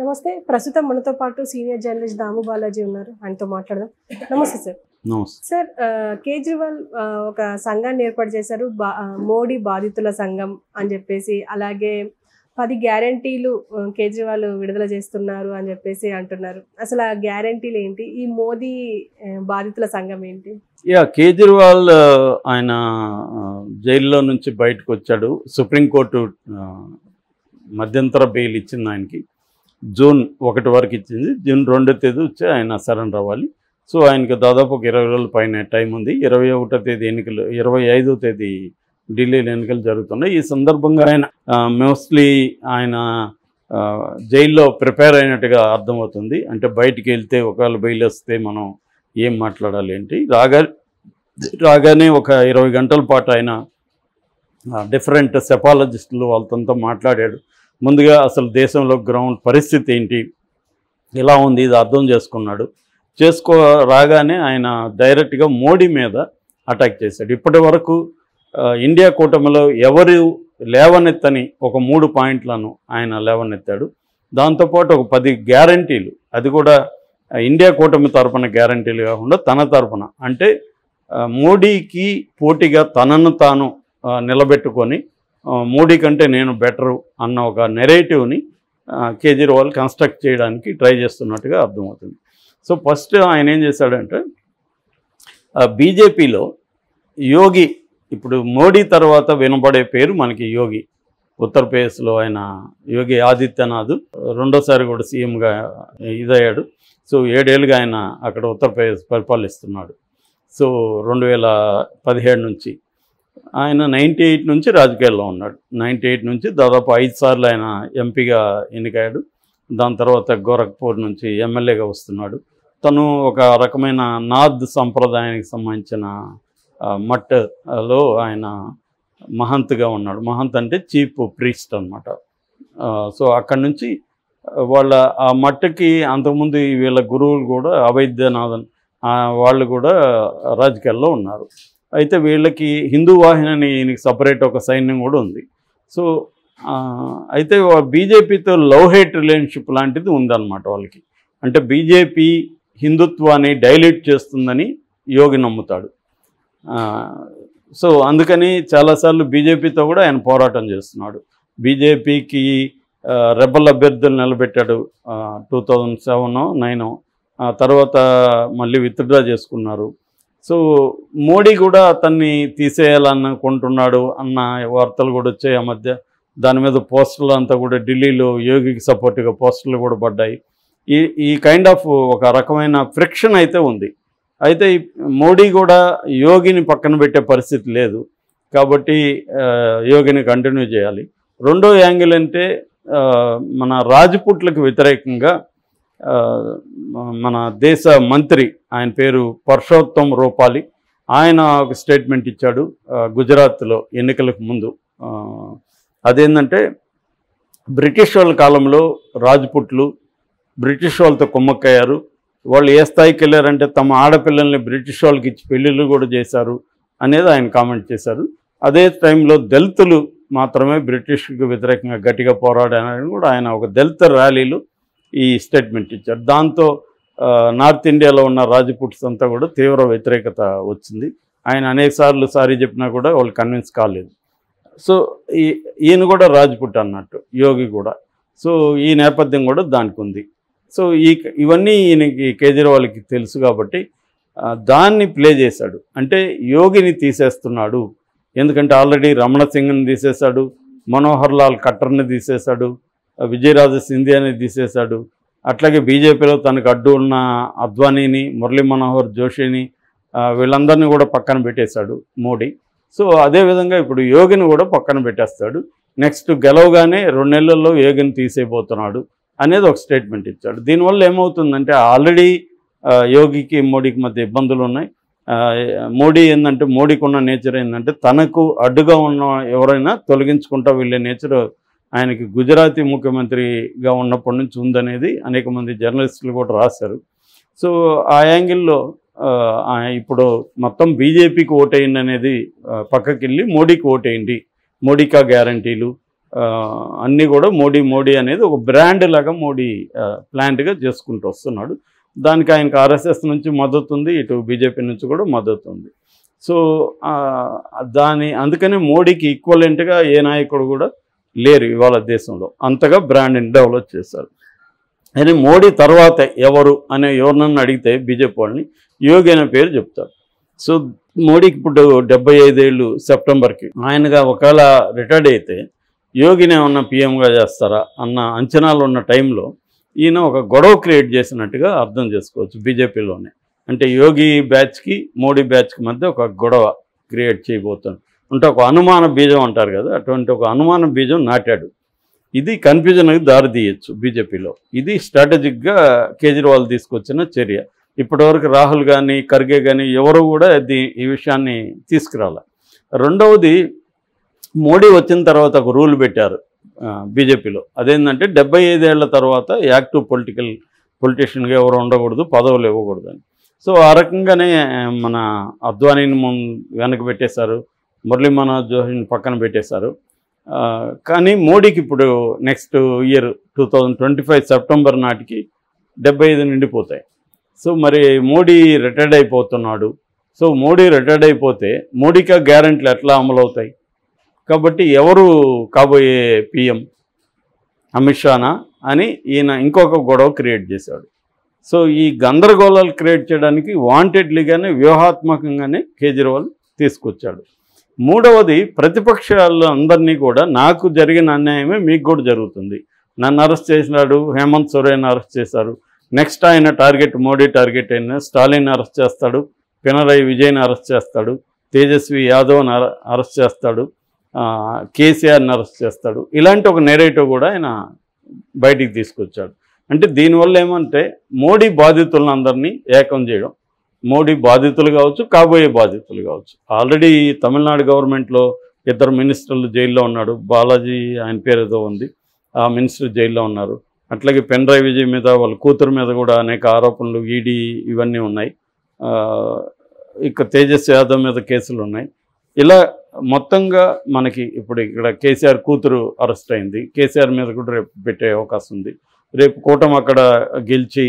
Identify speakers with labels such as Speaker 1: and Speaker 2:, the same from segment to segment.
Speaker 1: నమస్తే. ప్రస్తుతం మనతో పాటు సీనియర్ జర్నలిస్ట్ దాము బాలాజీ ఉన్నారు. ఆయనతో మాట్లాడదాం. నమస్తే సార్.
Speaker 2: నమస్తే
Speaker 1: సార్, కేజ్రీవాల్ ఒక సంఘాన్ని ఏర్పాటు చేశారు, మోడీ బాధితుల సంఘం అని చెప్పేసి. అలాగే 10 గ్యారంటీలు కేజ్రీవాల్ విడుదల చేస్తున్నారు అని చెప్పేసి అంటున్నారు. అసలు ఆ గ్యారంటీలు ఏంటి? ఈ మోదీ బాధితుల సంఘం ఏంటి?
Speaker 2: కేజ్రీవాల్ ఆయన జైల్లో నుంచి బయటకు వచ్చాడు. సుప్రీంకోర్టు మధ్యంతర బెయిల్ ఇచ్చింది ఆయనకి. జూన్ 1 వరకు ఇచ్చింది. జూన్ 2వ తేదీ వచ్చి ఆయన సరెండర్ అవ్వాలి. సో ఆయనకి దాదాపు ఒక 20 రోజుల పైన టైం ఉంది. 21వ తేదీ ఎన్నికలు, 25వ తేదీ ఢిల్లీలో ఎన్నికలు జరుగుతున్నాయి. ఈ సందర్భంగా ఆయన మోస్ట్లీ ఆయన జైల్లో ప్రిపేర్ అయినట్టుగా అర్థమవుతుంది. అంటే బయటికి వెళ్తే ఒకవేళ బెయిల్ వస్తే మనం ఏం మాట్లాడాలి ఏంటి. రాగానే ఒక 20 గంటల పాటు ఆయన డిఫరెంట్ సెపాలజిస్టులు వాళ్ళతో మాట్లాడాడు. ముందుగా అసలు దేశంలో గ్రౌండ్ పరిస్థితి ఏంటి, ఎలా ఉంది, ఇది అర్థం చేసుకున్నాడు. రాగానే ఆయన డైరెక్ట్గా మోడీ మీద అటాక్ చేశాడు. ఇప్పటి వరకు ఇండియా కూటమిలో ఎవరు లేవనెత్తని ఒక 3 పాయింట్లను ఆయన లేవనెత్తాడు. దాంతోపాటు ఒక 10 గ్యారంటీలు, అది కూడా ఇండియా కూటమి తరపున గ్యారంటీలు కాకుండా తన తరపున, అంటే మోడీకి పోటీగా తనను తాను నిలబెట్టుకొని మోడీ కంటే నేను బెటరు అన్న ఒక నెరేటివ్ని కేజ్రీవాల్ కన్స్ట్రక్ట్ చేయడానికి ట్రై చేస్తున్నట్టుగా అర్థమవుతుంది. సో ఫస్ట్ ఆయన ఏం చేశాడంటే, బీజేపీలో యోగి, ఇప్పుడు మోడీ తర్వాత వినబడే పేరు మనకి యోగి. ఉత్తరప్రదేశ్లో ఆయన యోగి ఆదిత్యనాథ్ రెండోసారి కూడా సీఎంగా ఇదయ్యాడు. సో 7 ఏళ్ళుగా ఆయన అక్కడ ఉత్తరప్రదేశ్ పరిపాలిస్తున్నాడు. సో 2017 నుంచి ఆయన 98 నుంచి రాజకీయాల్లో ఉన్నాడు. 98 నుంచి దాదాపు 5 సార్లు ఆయన ఎంపీగా ఎన్నికయ్యాడు. దాని తర్వాత గోరఖ్పూర్ నుంచి ఎమ్మెల్యేగా వస్తున్నాడు. తను ఒక రకమైన నాద్ సంప్రదాయానికి సంబంధించిన మట్లో ఆయన మహంత్గా ఉన్నాడు. మహంత్ అంటే చీఫ్ ప్రీస్ట్ అనమాట. సో అక్కడి నుంచి వాళ్ళ ఆ మట్టుకి అంతకుముందు వీళ్ళ గురువులు కూడా అవైద్యనాథన్ వాళ్ళు కూడా రాజకీయాల్లో ఉన్నారు. అయితే వీళ్ళకి హిందూ వాహిని ఈయనకి సపరేట్ ఒక సైన్యం కూడా ఉంది. సో అయితే బీజేపీతో లవ్ హేట్ రిలేషన్షిప్ లాంటిది ఉందన్నమాట వాళ్ళకి. అంటే బీజేపీ హిందుత్వాన్ని డైల్యూట్ చేస్తుందని యోగి నమ్ముతాడు. సో అందుకని చాలాసార్లు బీజేపీతో కూడా ఆయన పోరాటం చేస్తున్నాడు. బీజేపీకి రెబల్ అభ్యర్థులు నిలబెట్టాడు 2007-9. తర్వాత మళ్ళీ విత్డ్రా చేసుకున్నారు. సో మోడీ కూడా అతన్ని తీసేయాలనుకుంటున్నాడు అన్న వార్తలు కూడా వచ్చాయి ఆ మధ్య. దాని మీద పోస్టర్లు అంతా కూడా ఢిల్లీలో యోగికి సపోర్ట్గా పోస్టర్లు కూడా పడ్డాయి. ఈ కైండ్ ఆఫ్ ఒక రకమైన ఫ్రిక్షన్ అయితే ఉంది. అయితే మోడీ కూడా యోగిని పక్కన పెట్టే పరిస్థితి లేదు కాబట్టి యోగిని కంటిన్యూ చేయాలి. రెండో యాంగిల్ అంటే మన రాజ్పుట్లకు వ్యతిరేకంగా మన దేశ మంత్రి, ఆయన పేరు పర్షోత్తమ్ రూపాలి, ఆయన ఒక స్టేట్మెంట్ ఇచ్చాడు గుజరాత్లో ఎన్నికలకు ముందు. అదేంటంటే బ్రిటిష్ వాళ్ళ కాలంలో రాజ్పుట్లు బ్రిటిష్ వాళ్ళతో కుమ్మక్కయ్యారు. వాళ్ళు ఏ స్థాయికి వెళ్ళారంటే తమ ఆడపిల్లల్ని బ్రిటిష్ వాళ్ళకి ఇచ్చి పెళ్ళిళ్ళు కూడా చేశారు అనేది ఆయన కామెంట్ చేశారు. అదే టైంలో దళితులు మాత్రమే బ్రిటిష్కి వ్యతిరేకంగా గట్టిగా పోరాడారని కూడా ఆయన ఒక దళిత ర్యాలీలో ఈ స్టేట్మెంట్ ఇచ్చారు. దాంతో నార్త్ ఇండియాలో ఉన్న రాజ్పుట్స్ అంతా కూడా తీవ్ర వ్యతిరేకత వచ్చింది. ఆయన అనేకసార్లు సారీ చెప్పినా కూడా వాళ్ళు కన్విన్స్ కాలేదు. సో ఈయన కూడా రాజ్పుట్ అన్నట్టు, యోగి కూడా. సో ఈ నేపథ్యం కూడా దానికి ఉంది. సో ఇవన్నీ ఈయనకి కేజ్రీవాల్కి తెలుసు కాబట్టి దాన్ని ప్లే చేశాడు. అంటే యోగిని తీసేస్తున్నాడు, ఎందుకంటే ఆల్రెడీ రమణ సింగ్ని తీసేశాడు, మనోహర్ లాల్ ఖట్టర్ని తీసేశాడు, విజయరాజ సింధియాని తీసేశాడు. అట్లాగే బీజేపీలో తనకు అడ్డు ఉన్న అద్వానీని, మురళీ మనోహర్ జోషిని, వీళ్ళందరినీ కూడా పక్కన పెట్టేశాడు మోడీ. సో అదేవిధంగా ఇప్పుడు యోగిని కూడా పక్కన పెట్టేస్తాడు. నెక్స్ట్ గెలవగానే 2 నెలల్లో యోగిని తీసేయబోతున్నాడు అనేది ఒక స్టేట్మెంట్ ఇచ్చాడు. దీనివల్ల ఏమవుతుందంటే ఆల్రెడీ యోగికి మోడీకి మధ్య ఇబ్బందులు ఉన్నాయి. మోడీ ఏంటంటే, మోడీకి ఉన్న నేచర్ ఏంటంటే తనకు అడ్డుగా ఉన్న ఎవరైనా తొలగించుకుంటా వెళ్ళే నేచర్ ఆయనకి గుజరాతీ ముఖ్యమంత్రిగా ఉన్నప్పటి నుంచి ఉందనేది అనేక మంది జర్నలిస్టులు కూడా రాశారు. సో ఆ యాంగిల్లో ఇప్పుడు మొత్తం బీజేపీకి ఓటేయండి అనేది పక్కకి వెళ్ళి మోడీకి ఓటేయండి, మోడీకా గ్యారంటీలు, అన్నీ కూడా మోడీ మోడీ అనేది ఒక బ్రాండ్ లాగా మోడీ ప్లాంట్గా చేసుకుంటూ వస్తున్నాడు. దానికి ఆయనకు ఆర్ఎస్ఎస్ నుంచి మద్దతు ఉంది, ఇటు బీజేపీ నుంచి కూడా మద్దతు ఉంది. సో అందుకని మోడీకి ఈక్వలెంట్గా ఏ నాయకుడు కూడా లేరు ఇవాళ దేశంలో, అంతగా బ్రాండ్ని డెవలప్ చేశారు. అని మోడీ తర్వాత ఎవరు అనే ఎవరినన్నా అడిగితే బీజేపీ వాళ్ళని యోగి అనే పేరు చెప్తారు. సో మోడీకి ఇప్పుడు 75 ఏళ్ళు సెప్టెంబర్కి. ఆయనగా ఒకవేళ రిటైర్డ్ అయితే యోగిని ఏమన్నా పీఎంగా చేస్తారా అన్న అంచనాలు ఉన్న టైంలో ఈయన ఒక గొడవ క్రియేట్ చేసినట్టుగా అర్థం చేసుకోవచ్చు బీజేపీలోనే. అంటే యోగి బ్యాచ్కి మోడీ బ్యాచ్కి మధ్య ఒక గొడవ క్రియేట్ చేయబోతుంది. అంటే ఒక అనుమాన బీజం అంటారు కదా, అటువంటి ఒక అనుమాన బీజం నాటాడు. ఇది కన్ఫ్యూజన్కి దారి తీయచ్చు బీజేపీలో. ఇది స్ట్రాటజిక్గా కేజ్రీవాల్ తీసుకొచ్చిన చర్య. ఇప్పటివరకు రాహుల్ కానీ ఖర్గే కానీ ఎవరు కూడా ఈ విషయాన్ని తీసుకురాలి. రెండవది, మోడీ వచ్చిన తర్వాత ఒక రూల్ పెట్టారు బీజేపీలో. అదేంటంటే 75 ఏళ్ల తర్వాత యాక్టివ్ పొలిటీషియన్గా ఎవరు ఉండకూడదు, పదవులు ఇవ్వకూడదని. సో ఆ రకంగానే మన అద్వానీని వెనక్కి పెట్టేశారు, మురళీ మనోహర్ జోషిని పక్కన పెట్టేశారు. కానీ మోడీకి ఇప్పుడు నెక్స్ట్ ఇయర్ 2025 సెప్టెంబర్ నాటికి 75 నిండిపోతాయి. సో మరి మోడీ రిటైర్డ్ అయిపోతున్నాడు. సో మోడీ రిటైర్డ్ అయిపోతే మోడీకి గ్యారెంటీలు ఎట్లా అమలు అవుతాయి? కాబట్టి ఎవరు కాబోయే పీఎం, అమిత్ షానా అని ఈయన ఇంకొక గొడవ క్రియేట్ చేశాడు. సో ఈ గందరగోళాలు క్రియేట్ చేయడానికి వాంటెడ్లీగానే వ్యూహాత్మకంగానే కేజ్రీవాల్ తీసుకొచ్చాడు. మూడవది, ప్రతిపక్షాలు అందరినీ కూడా నాకు జరిగిన అన్యాయమే మీకు కూడా జరుగుతుంది, నన్ను అరెస్ట్ చేసినాడు, హేమంత్ సోరెన్ అరెస్ట్ చేశారు, నెక్స్ట్ ఆయన టార్గెట్ మోడీ టార్గెట్ అయిన స్టాలిన్ అరెస్ట్ చేస్తాడు, పినరయి విజయ్ని అరెస్ట్ చేస్తాడు, తేజస్వి యాదవ్ని అరెస్ట్ చేస్తాడు, కేసీఆర్ని అరెస్ట్ చేస్తాడు. ఇలాంటి ఒక నెరేటివ్ కూడా ఆయన బయటికి తీసుకొచ్చాడు. అంటే దీనివల్ల ఏమంటే మోడీ బాధితులను అందరినీ ఏకం చేయడం, మోడీ బాధితులు కావచ్చు, కాబోయే బాధితులు కావచ్చు. ఆల్రెడీ తమిళనాడు గవర్నమెంట్లో 2 మినిస్టర్లు జైల్లో ఉన్నాడు. బాలాజీ ఆయన పేరు ఏదో ఉంది, ఆ మినిస్టర్ జైల్లో ఉన్నారు. అట్లాగే పినరయి విజయ్ మీద, వాళ్ళ కూతురు మీద కూడా అనేక ఆరోపణలు, ఈడీ ఇవన్నీ ఉన్నాయి. ఇక తేజస్వి యాదవ్ మీద కేసులు ఉన్నాయి. ఇలా మొత్తంగా మనకి ఇప్పుడు ఇక్కడ కేసీఆర్ కూతురు అరెస్ట్ అయింది, కేసీఆర్ మీద కూడా రేపు పెట్టే అవకాశం ఉంది. రేపు కూటమి అక్కడ గెలిచి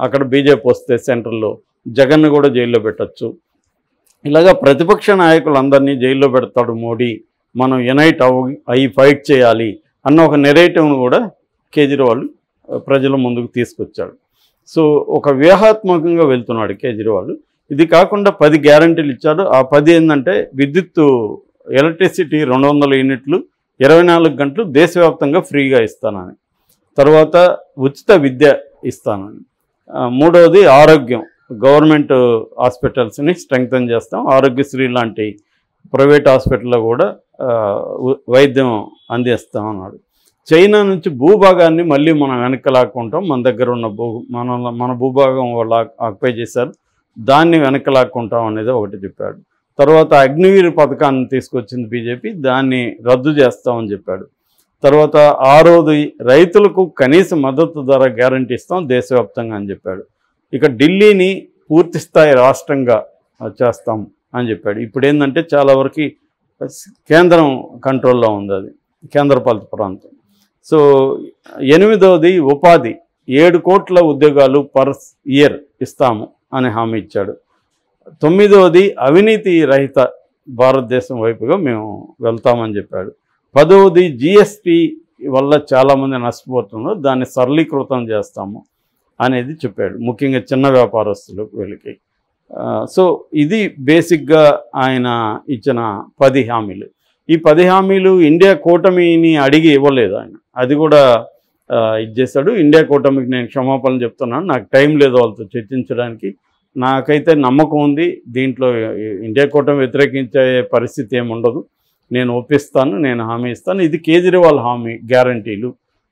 Speaker 2: అక్కడ బీజేపీ వస్తే సెంట్రల్లో జగన్ను కూడా జైల్లో పెట్టచ్చు. ఇలాగా ప్రతిపక్ష నాయకులందరినీ జైల్లో పెడతాడు మోడీ, మనం యునైట్ అయ్యి ఫైట్ చేయాలి అన్న ఒక నెరేటివ్ను కూడా కేజ్రీవాల్ ప్రజల ముందుకు తీసుకొచ్చాడు. సో ఒక వ్యూహాత్మకంగా వెళ్తున్నాడు కేజ్రీవాల్. ఇది కాకుండా 10 గ్యారంటీలు ఇచ్చాడు. ఆ 10 ఏంటంటే విద్యుత్తు, ఎలక్ట్రిసిటీ 200 యూనిట్లు 24 గంటలు దేశవ్యాప్తంగా ఫ్రీగా ఇస్తానని, తర్వాత ఉచిత విద్య ఇస్తానని, మూడవది ఆరోగ్యం, గవర్నమెంట్ హాస్పిటల్స్ని స్ట్రెంగ్తన్ చేస్తాం, ఆరోగ్యశ్రీ లాంటి ప్రైవేట్ హాస్పిటల్లో కూడా వైద్యం అందిస్తాం అన్నాడు. చైనా నుంచి భూభాగాన్ని మళ్ళీ మనం వెనక్కి లాక్కుంటాం, మన దగ్గర ఉన్న మన భూభాగం వాళ్ళు ఆక్యుపై చేశారు, దాన్ని వెనక్కి లాక్కుంటాం అనేది ఒకటి చెప్పాడు. తర్వాత అగ్నివీర్ పథకాన్ని తీసుకొచ్చింది బీజేపీ, దాన్ని రద్దు చేస్తామని చెప్పాడు. తర్వాత 6వది, రైతులకు కనీస మద్దతు ధర గ్యారంటీ ఇస్తాం దేశవ్యాప్తంగా అని చెప్పాడు. ఇక ఢిల్లీని పూర్తి స్థాయి రాష్ట్రంగా చేస్తాం అని చెప్పాడు. ఇప్పుడు ఏంటంటే చాలా వరకు కేంద్రం కంట్రోల్లో ఉంది, అది కేంద్రపాలిత ప్రాంతం. సో 8వది, ఉపాధి, 7 కోట్ల ఉద్యోగాలు పర్ ఇయర్ ఇస్తాము అని హామీ ఇచ్చాడు. 9వది, అవినీతి రహిత భారతదేశం వైపుగా మేము వెళ్తామని చెప్పాడు. 10వది, జిఎస్టీ వల్ల చాలామంది నష్టపోతున్నారు, దాన్ని సరళీకృతం చేస్తాము అనేది చెప్పాడు, ముఖ్యంగా చిన్న వ్యాపారస్తులు వీళ్ళకి. సో ఇది బేసిక్గా ఆయన ఇచ్చిన 10 హామీలు. ఈ 10 హామీలు ఇండియా కూటమిని అడిగి ఇవ్వలేదు ఆయన, అది కూడా ఇచ్చేశాడు. ఇండియా కూటమికి నేను క్షమాపణలు చెప్తున్నాను, నాకు టైం లేదు వాళ్ళతో చర్చించడానికి, నాకైతే నమ్మకం ఉంది దీంట్లో ఇండియా కూటమి వ్యతిరేకించే పరిస్థితి ఏమి ఉండదు, నేను ఒప్పిస్తాను, నేను హామీ ఇస్తాను. ఇది కేజ్రీవాల్ హామీ గ్యారంటీలు